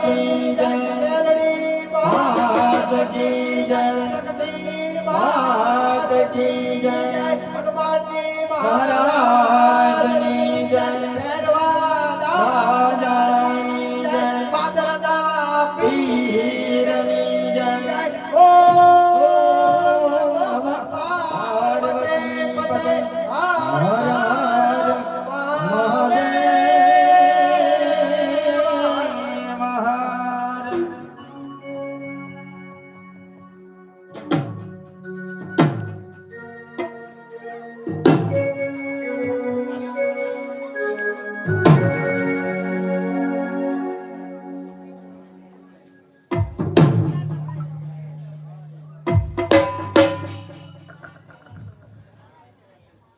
की जय, मात की जय, मात की जय, महाराजनी जय, राजानी जय, पीरनी जय। ओम नमः पार्वती पते हर हर महादेव हर।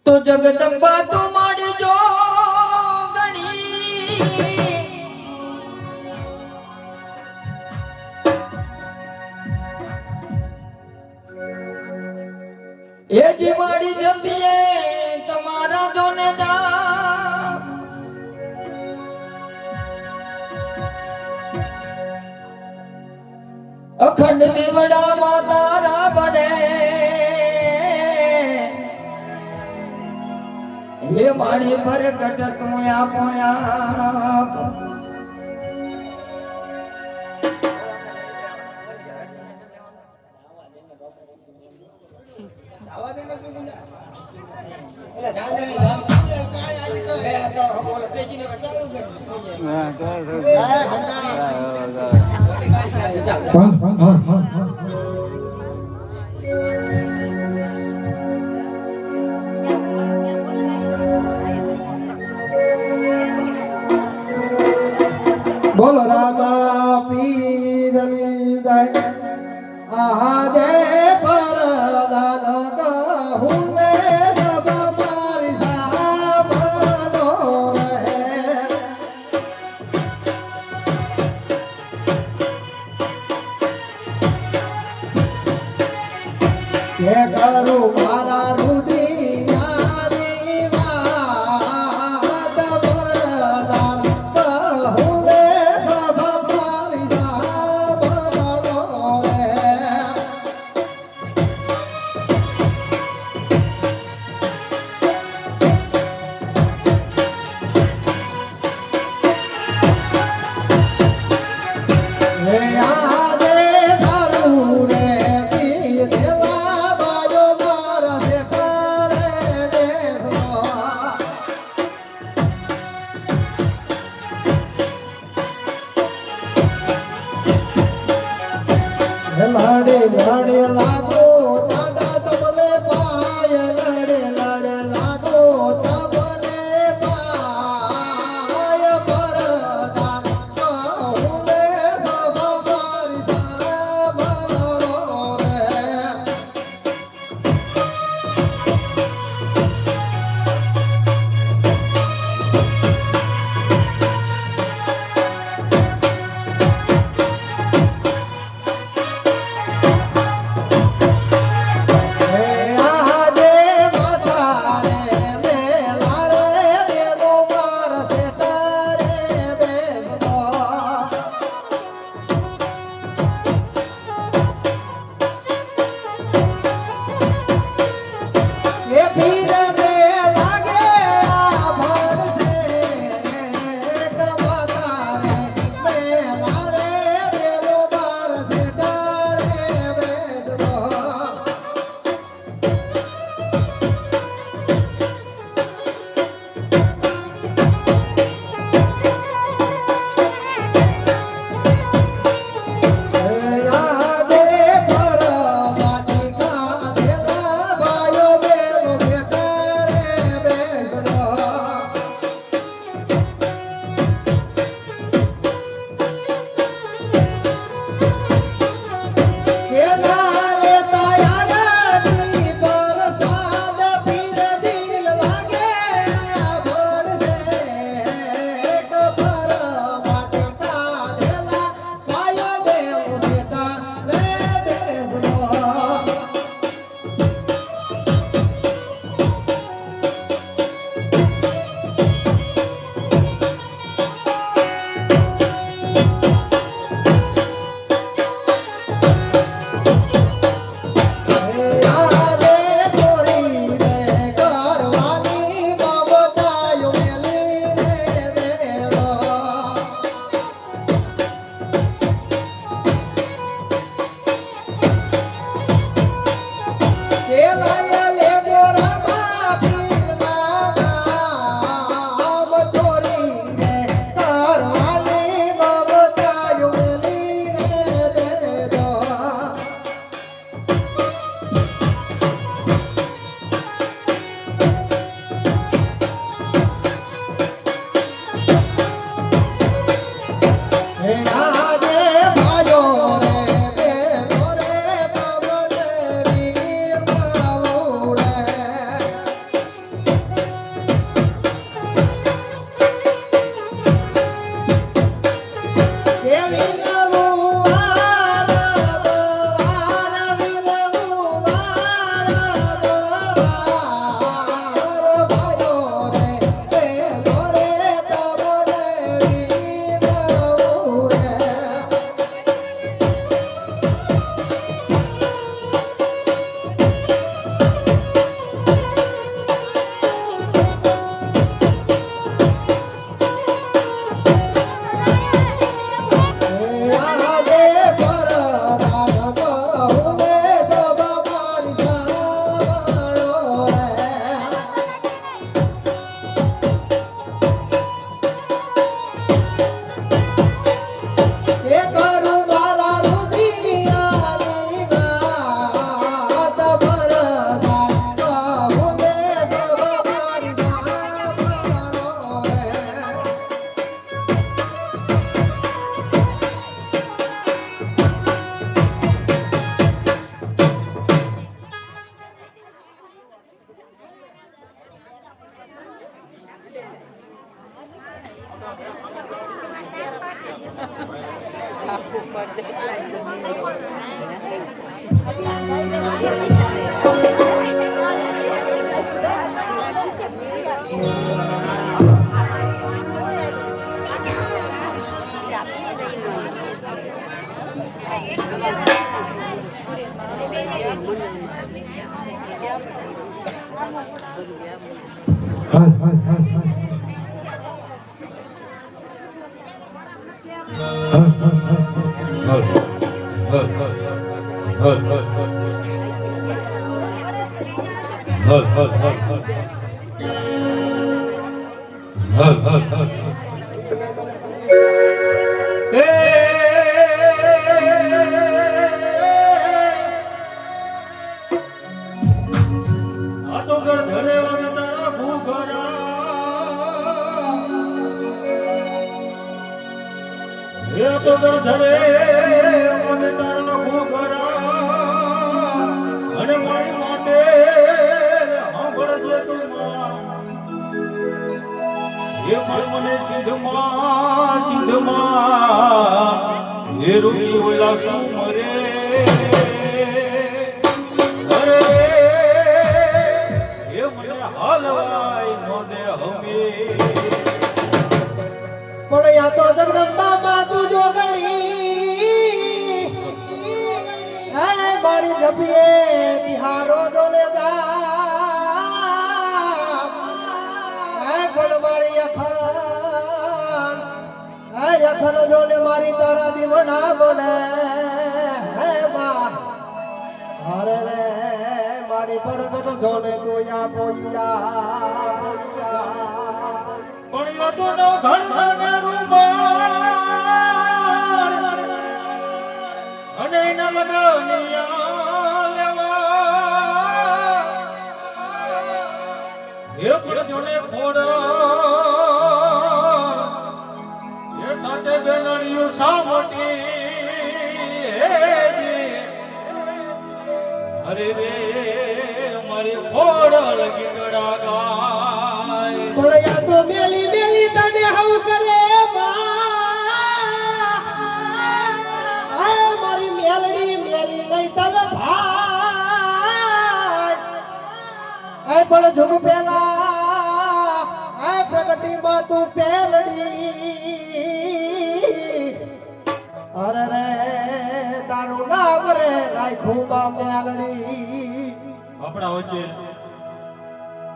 तो जगदंबा तुम्हारी जो गणी, ये जी माड़ी जपिए तुम्हारा जो ने जा, अखंड दिवड़ा मातारा बड़े, ये माड़ी पर कट तू आप बोलो रामा पीर जय, आजे परदान कहूले सब मारी सामनो रहे। ये करू मारा रुद्रिया लड़े लड़े लागो दादा तबले पाय, लड़े लड़े लागो तबले पाय, परदान कहूले सब मारी सामनो रे।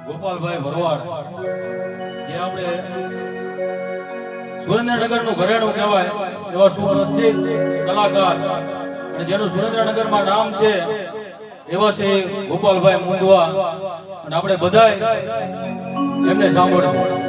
ગોપાલભાઈ ભરવાડ જે આપણે સુરેન્દ્રનગર નું ઘરેણું કહેવાય એવા સુપ્રસિદ્ધ કલાકાર અને જેનું સુરેન્દ્રનગરમાં નામ છે એવા છે ગોપાલભાઈ મુંદવા અને આપણે બધાય એમને સાંભળવું.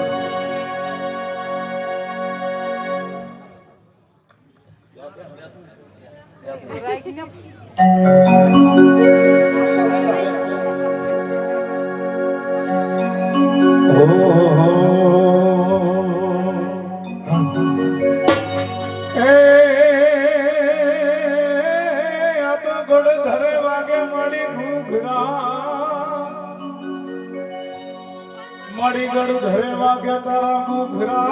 મારી ગળ ધરે વાગે તારા ઘૂઘરા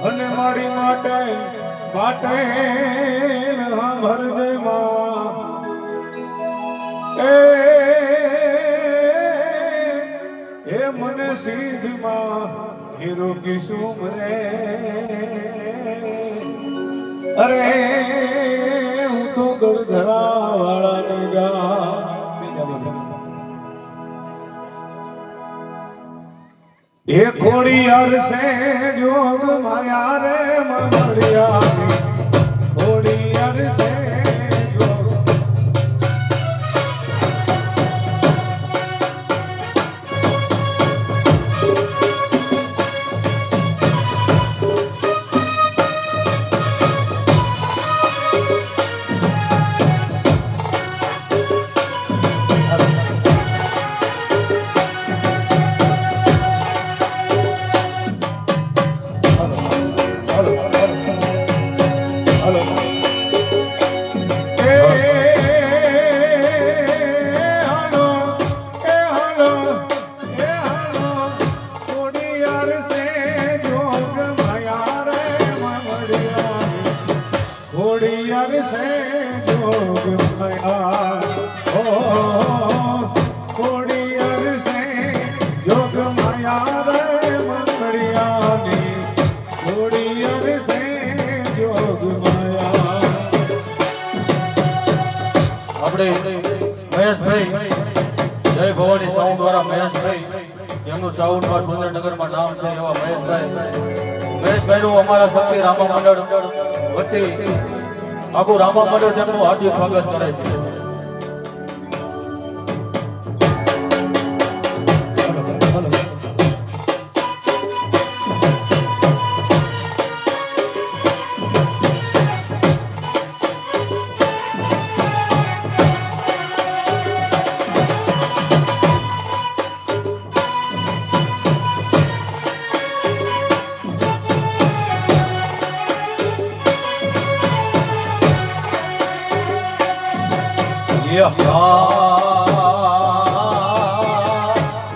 અને મારી માટે માટે ભરજે માં એ મને સિદ્ધમાં હીરો કિસુમ રે અરે હું તો ગળધરા વાળાને ગા એ ખોડિયાર સે જોગ માયા રે મમડિયા ખોડિયાર સે જોગ મહેશભાઈ જય ભવાની સાઉન્ડ વાળા મહેશભાઈ એમનું સાઉન્ડમાં સુરેન્દ્રનગરમાં નામ છે એવા મહેશભાઈનું અમારા શક્તિ રામા મંડળ વતી આખું રામા મંડળ તેમનું હાર્દિક સ્વાગત કરે છે.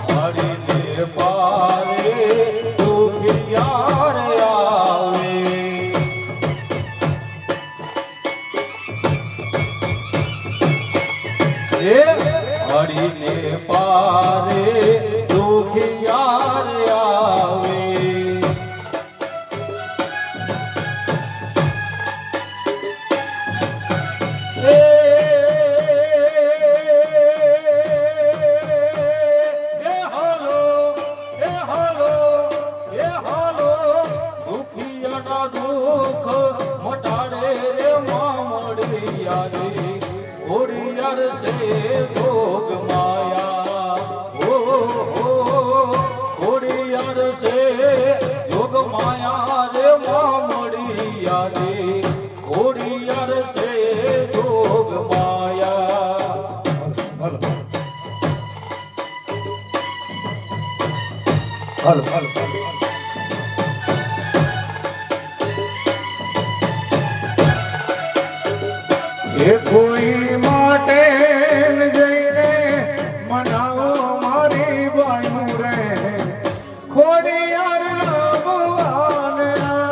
હરિને પારે દુખિયાર આવે હરિને પારે દુખિયાર આવે કોઈ માટે જઈને મનાવો મારી બાયું રે ખોડિયાર ભગવાન આવે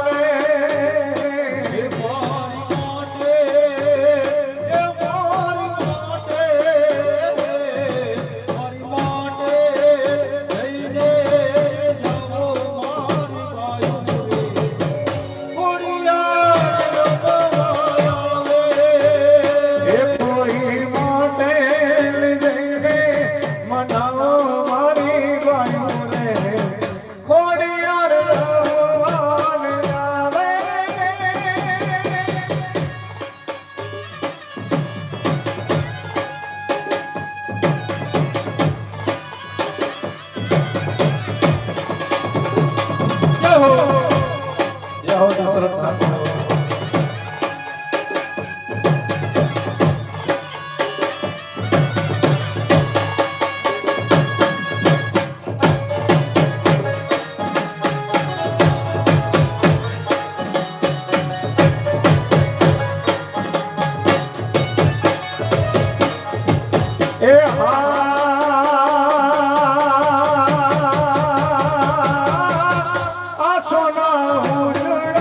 સોના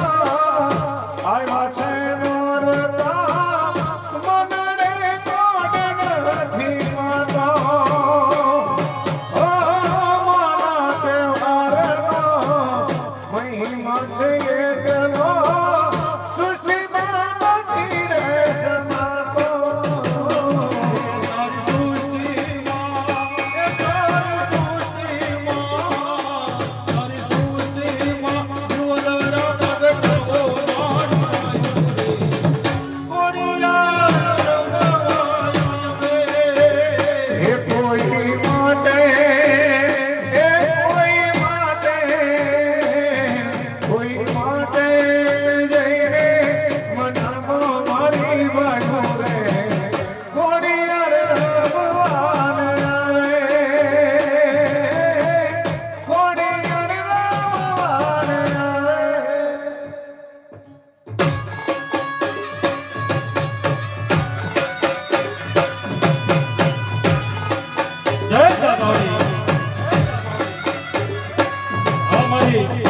માટે જઈને મનમાં મારી બાજુ રે ખોડિયાર ભગવાન આવે ખોડિયાર ભગવાન આવે જય દાદાજી અમારી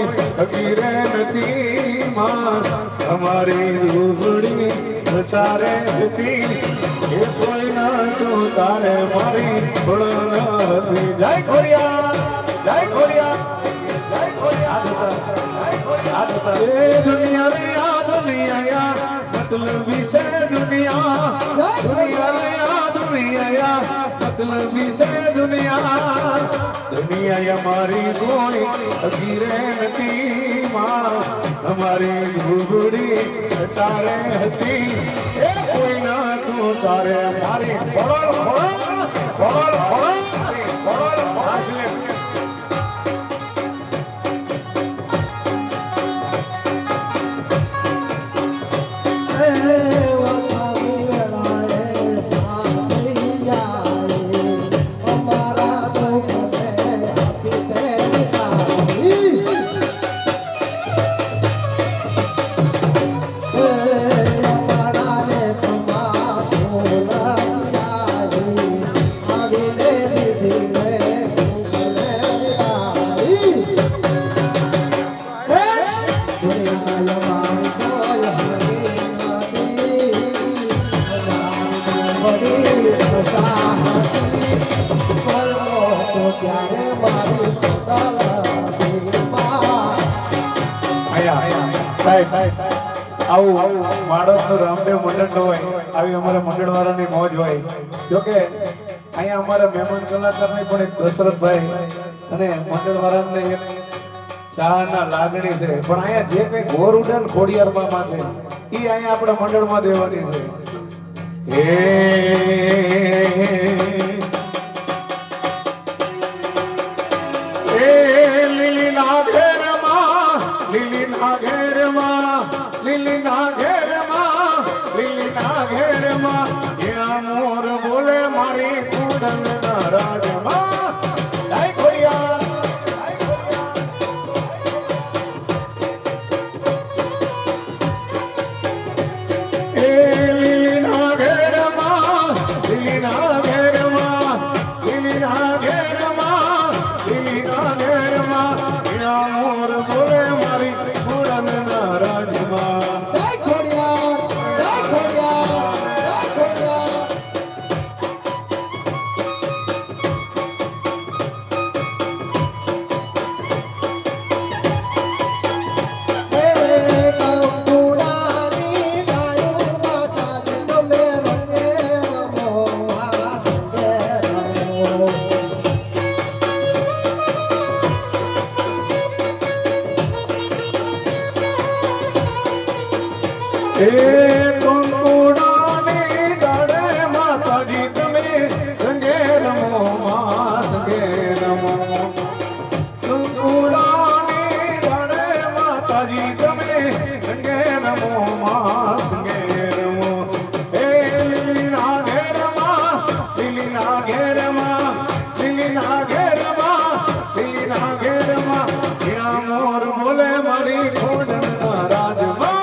કોઈ ફકીરે નથી માં અમારી ઝૂંપડી સારે હતી એ કોઈ ના તું તારે મારી ભૂલ નથી જય ખોડિયાર જય ખોડિયાર જય ખોડિયાર એ દુનિયા રે આ દુનિયા મતલબી સે દુનિયા દુનિયા રે આ દુનિયા મતલબી સે દુનિયા દુનિયા અમારી કોઈ ફકીરે નથી માં અમારી ઝૂંપડી સારે હતી એ કોઈ ના તું તારે મારી બોલ બોલ બોલ બોલ હાસલે આવું માણસનું રામદેવ મંડળ નો હોય આવી અમારા મંડળ વાળાની મોજ હોય જોકે અહીંયા અમારા મહેમાન કલાકારની પણ એક દશરથભાઈ અને મંડળ વાળાને એક ચાહના લાગણી છે પણ અહીંયા જે કઈ ઘોર ઉડાન ખોડિયારમાં માંગે એ અહીંયા આપણા મંડળમાં દેવાની છે લીલી ના ઘેરમાં લીલી ના ઘેરમાં લીલી ના ઘેરમાં લીલી ના ઘેરમાં એના મોર બોલે મારી કુડન ના રાજમાં જય ખોડિયાર એ લીલી ના ઘેરમાં લીલી ના ઘેરમાં લીલી ના ઘેરમાં લીલી ના ઘેરમાં એના મોર બોલે મારી કુડન ના રાજમાં કંકુડાની ડાળે માતાજી તમે સંગે રમો માં સંગે રમો કંકુડાની ડાળે માતાજી તમે સંગે રમો માં સંગે રમો એ લીલીના ઘેરમાં લીલીના ઘેરમાં લીલીના ઘેરમાં લીલીના ઘેરમાં ત્યાં મોર બોલે મારી ખોડના રાજમાં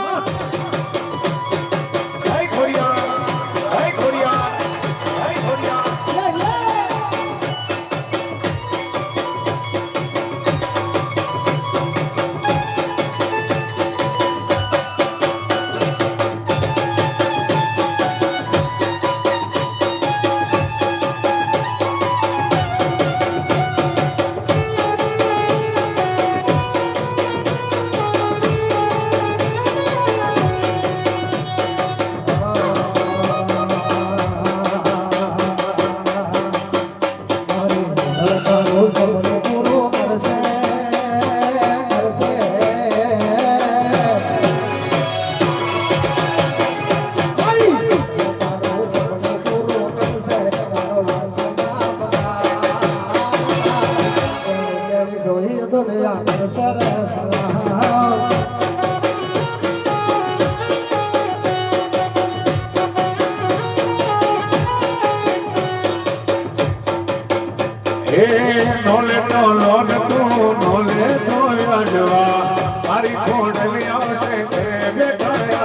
નોલે તો લોન તું નોલે તો અડવા મારી ખોડલી આવશે તે બેઠા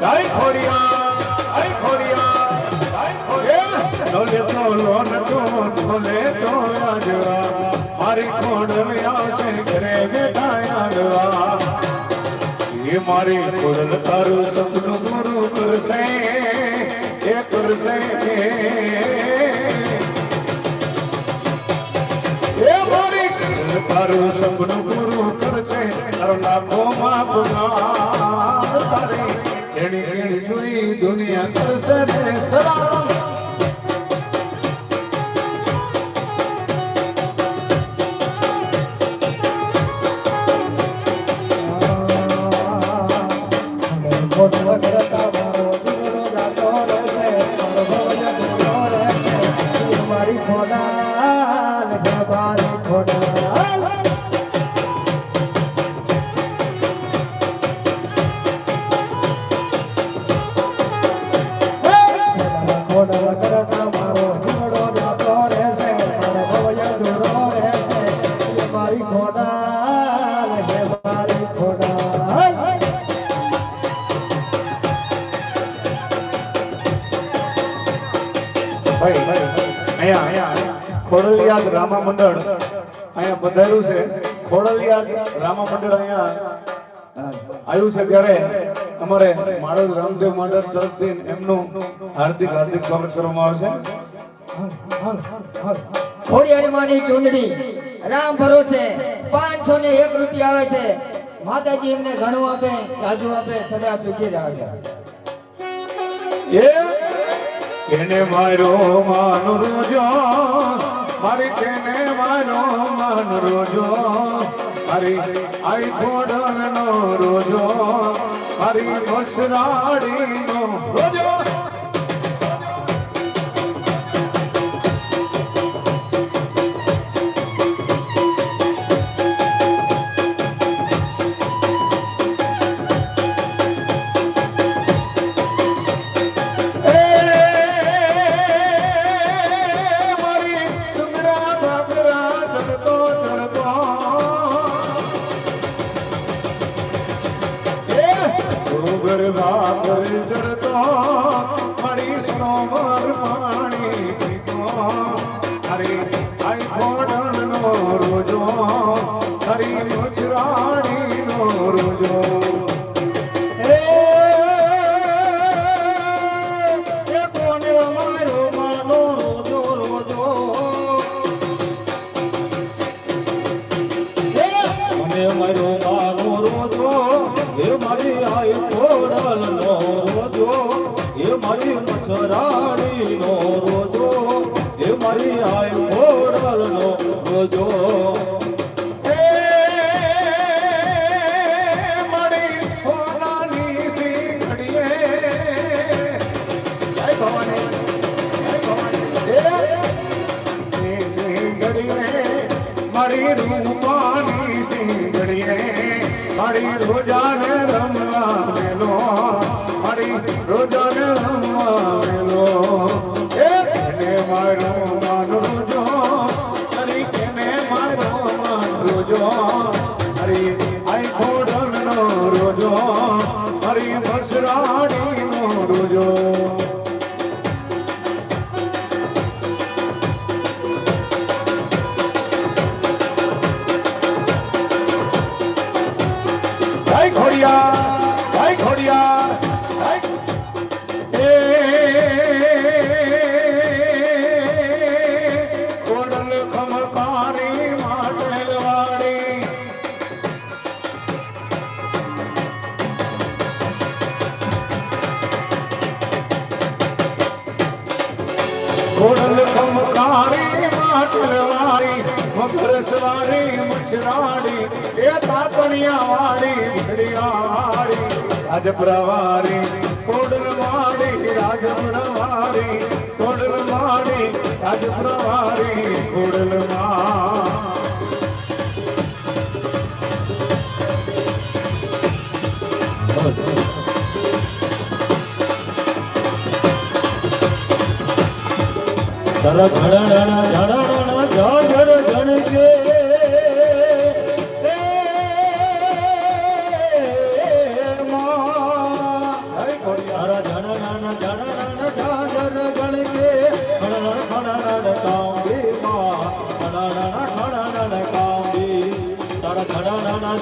જય ખોડિયાર જય ખોડિયાર જય ખોડિયાર નોલે તો લોન તું નોલે તો અડવા મારી ખોડલી આવશે ઘરે બેઠા લાડવા એ મારી ખોડલ તારું સપનું પૂરું કરશે એ કરશે એ મારી ખોડલ તારું સપનું પૂરું કરશે તારો લાખો માં પુકાર તારે એની એની જોઈ દુનિયા કરશે ને સલામ ખોડલિયાદ રામા મંડળ અહીંયા બંધાયેલું છે. ખોડલિયાદ રામા મંડળ અહીંયા આવ્યું છે ત્યારે અમારે માળોદ રામદેવ મંડળ તરફથી એમનું હાર્દિક સ્વાગત કરવામાં આવશે. ખોડિયાર માની ચૂંદડી રામ ભરોસે 501 રૂપિયા આવે છે. માતાજી એમને ઘણું આપે, જાજુ આપે, સદા સુખી રહે. એને મારો માન રોજો મારી તેને મારો માન રોજો મારી આઈ ખોડલ નો રોજો મારી મસરાડી નો રોજો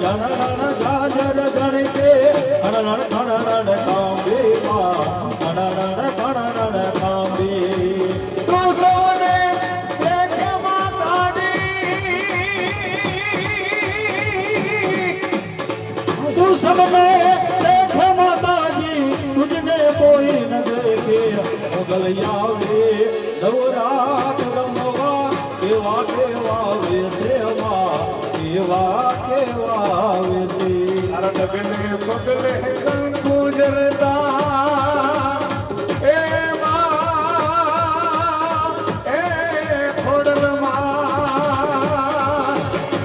જન ગાજર ગણકે અણણ કણણ કાંબી માં અણણ કણણ કાંબી તું સૌને દેખે માતાજી તું સૌને દેખે માતાજી તુજને કોઈ ન દેખે મોગલ આવે નવરાત રમવા કેવા કેવા વેસેવા કેવા કેવા વેસે અરે ડગલે પગલે કંકુ જરતા એ માં એ ખોડલ માં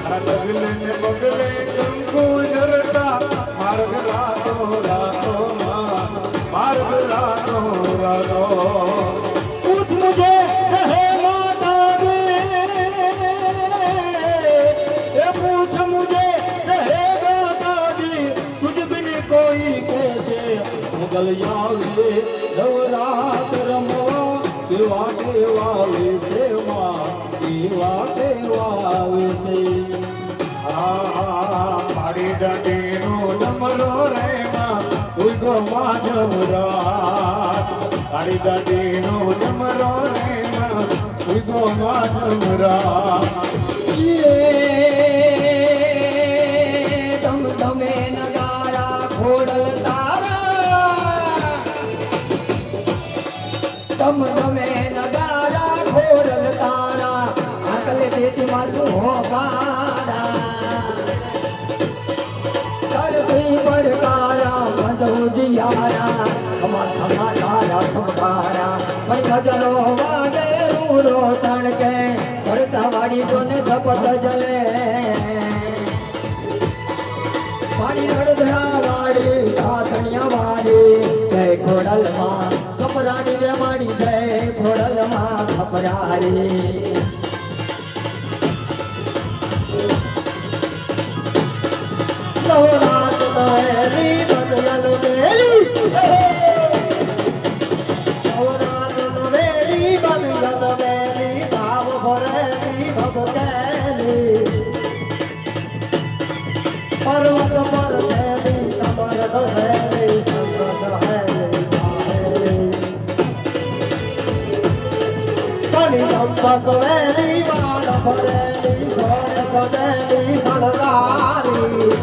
અરે ડગલે પગલે કંકુ જરતા માર્ગ રાતો રાતો માં માર્ગ રાતો રાતો पूछ मुझे रहे माता दे ये पूछ मुझे रहे माता दी तुझ बिन कोई कैसे मुगल यावे नवरात रमवा केवा केवा वेसेवा केवा केवा वेसे मारी डंडी नो डमरो रे मां उगो माजमरात મારી દાદીનો જમરો રે ઉગો માધમરા તમ તમે નગારા ખોડલ તારા તમ તમે નગારા ખોડલ તારા આકલે દેતી મારું હોકારા કરતી પડકારા બંધુ જિયારા ખમા ખમા તારા ખમકારા પણ ભજનો વાગે રૂડો તણકે ભરતા વાડી જોને ધપત જલે પાણી અડધરા વાડી હાથણિયા વાડી જય ખોડલ માં ખપરાડી રે માડી જય ખોડલ માં ખપરાડી નવરાત નવેલી બદયલ મેલી નવરાત નવેલી બદયલ મેલી ભાવ ભરેલી ભગકેલી પર્વત પર સેલી કમર ઘસેલી સંત સહેલી કલી ચંપક વેલી બાળ ભરેલી સોને સદેલી સળગારી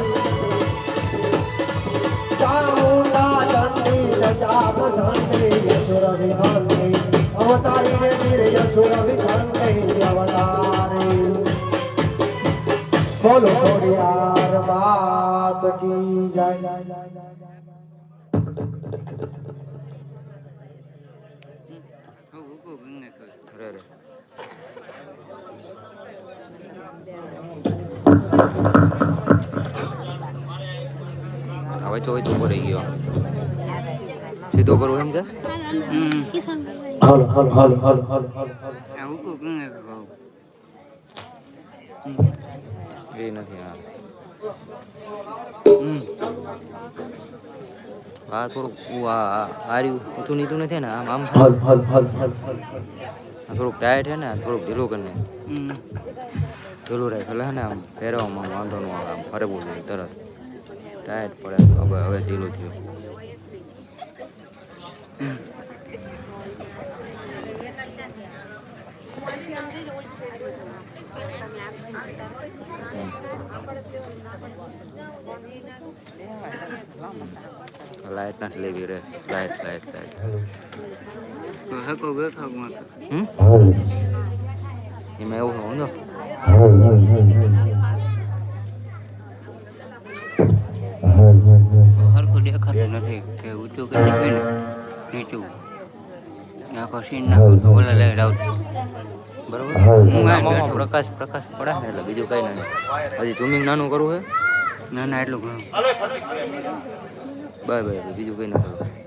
ચામુંડા ચંડી લજા પ્રસંડી યસુર વિખંડી અવતારી રે વીર યસુર વિખંડી અવતારી બોલો ખોડિયાર બાત કી જય હવે ચોવીસ ઉભો રહી ગયો સીધો કરું એમ કે હાલો હાલો હાલો હાલો હાલો હાલો એ નથી આ થોડુંક હાર્યું ઊંચું નીચું નથી ને આમ આમ હાલ હાલ હાલ હાલ હાલ થોડુંક ટાઈટ છે ને થોડુંક ઢીલું કરીને ઢીલું રહે એટલે ને આમ ફેરવામાં વાંધો ન આવે આમ ફરવું જોઈએ તરત ટાઈટ પડે હવે હવે ઢીલું થયું લાઈટ નથી લેવી રે લાઈટ લાઈટ લાઈટ એમાં એવું હોવું ને હરખું દેખાતું નથી કે ઊંચું કે નીચું આખો સીન નાખું તો ઓલા લાઈટ આવતું બરોબર પ્રકાશ પ્રકાશ પડે ને એટલે બીજું કઈ નથી હજી ઝૂમિંગ નાનું કરવું છે ના ના એટલું ઘણું બાય બાય બીજું કઈ ના કરવું